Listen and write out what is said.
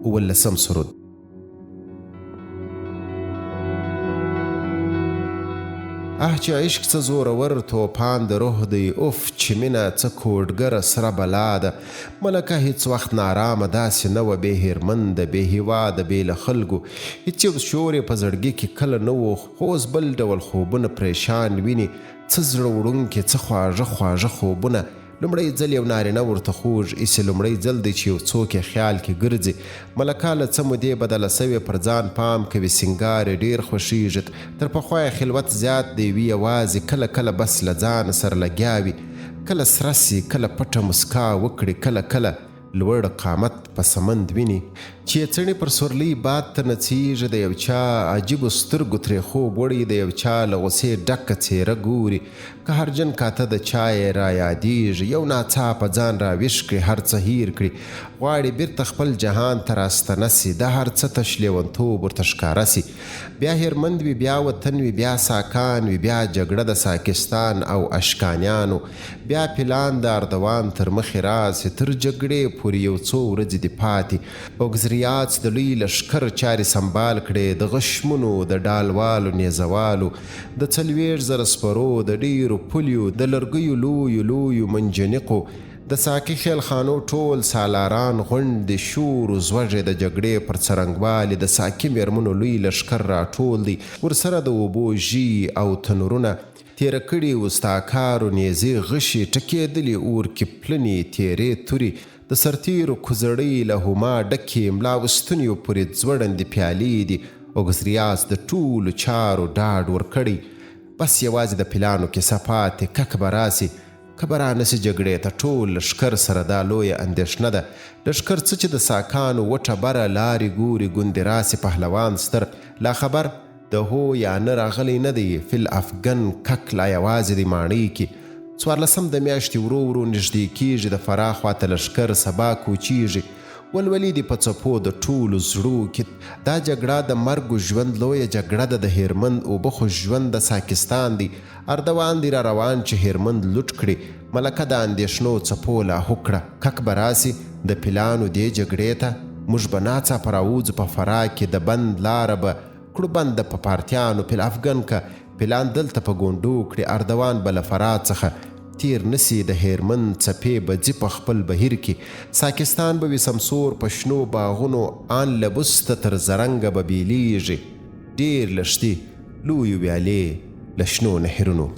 18 سرود. چې عشق څه زورور توپان د روح دی، اوف چې مینه څه کوډګره سره بلا ده. ملکه هیڅ وخت نارامه داسې نه وه، بې هېرمنده، بې هېواده، بې له خلکو. هیڅ یو شور یې په زړګي کې کله نه و، خو اوس بل ډول خوبونه پریشان ویني. څه زړه وړونکي، څه خواږه خواږه خوبونه. لومړی ځل یو نارینه ورته خوږ ایسي، لومړی ځل دی چې یو څوک یې خیال کې ګرځي. ملکه له څه مودې بدله سوې، پر ځان پام کوي، سینګار یې ډېر خوښیږي. تر پخوا یې خلوت زیات دی، وي یوازې، کله کله بس له ځان سره لګیا وي. کله سره سي، کله پټه مسکا وکړي، کله کله لوړ قامت په سمند ویني. چې یې څڼې پر سورلۍ باد ته نڅیږي، د یو چا عجیبو سترګو ترې خوب وړي، د یو چا له غوسې ډکه څېره ګوري. که هرجن کاته د چا یې را یادېږي، یو ناڅاپه ځان را ویښ کړي، هر څه هیر کړي. غواړي بیرته خپل جهان ته راستنه سي، دا هر څه تش لیونتوب ورته ښکاره سي. بیا هېرمند وي، بیا وطن وي، بیا ساکان وي، بیا جګړه د ساکستان او اشکانیانو، بیا پلان د اردوان تر مخې راسي. تر جګړې پورې یو څو ورځې دي پاتې. اوګزریاڅ د لوی لښکر چارې سنبال کړې، د غشمونو، د ډالوالو، نیزوالو، د 40,000 سپرو، د ډېرو پولیو، د لرګیو لویو لویو منجنیقو، د ساکي خیلخانو ټول سالاران غونډ دي، شور و زوږې د جګړې پر څرنګوالي. د ساکي میرمنو لوی لښکر راټول دی، ورسره د اوبو ژي او تنورونه. تیره کړي وستاکارو نیزې غشي، ټکېدلي اور کې پلنې تیرې توري. د سرتیرو کوزړۍ له هما ډکې، ملا وستونیو پورې ځوړندې پیالې دي. اوګزریاڅ د ټولو چارو ډاډ ورکړی، بس یوازې د پلانو کیسه پاتې. کک به راسي، که به رانسي جګړې ته، ټول لښکر سره دا لویه اندېښنه ده. لښکر څه چې د ساکانو وټه بره لارې ګوري، ګوندې راسي پهلوان ستر. لا خبر د هو یا نه راغلی نه دی، فل افغان کک لا یوازې دی ماڼۍ کې. 14 د میاشتې ورو ورو نږدې کېږي، د فراه خواته لښکر سبا کوچیږي. ولولي دي په څپو د ټولو زړو کې. دا جګړه د مرګ و ژوند لویه جګړه ده. د هېرمند اوبه خو ژوند د ساکستان دی. اردوان دی را روان چې هېرمند لوټ کړي. ملکه د اندېښنو څپو لاهو کړه، کک به راسي د پلانو دې جګړې ته. موږ به ناڅاپه راوځو په فراه کې، د بند لاره به کړو بنده په پارتیانو. پل افغان که پلان دلته په ګونډو کړي، اردوان به له فراه څخه تیر نسی. د هېرمند څپې به ځي په خپل بهیر کې. ساکستان به وي سمسور په شنو باغونو، آن له بسته تر زرنګه به بیلیږي. ډېر لښتي لویو ویالې له شنو نهرونو.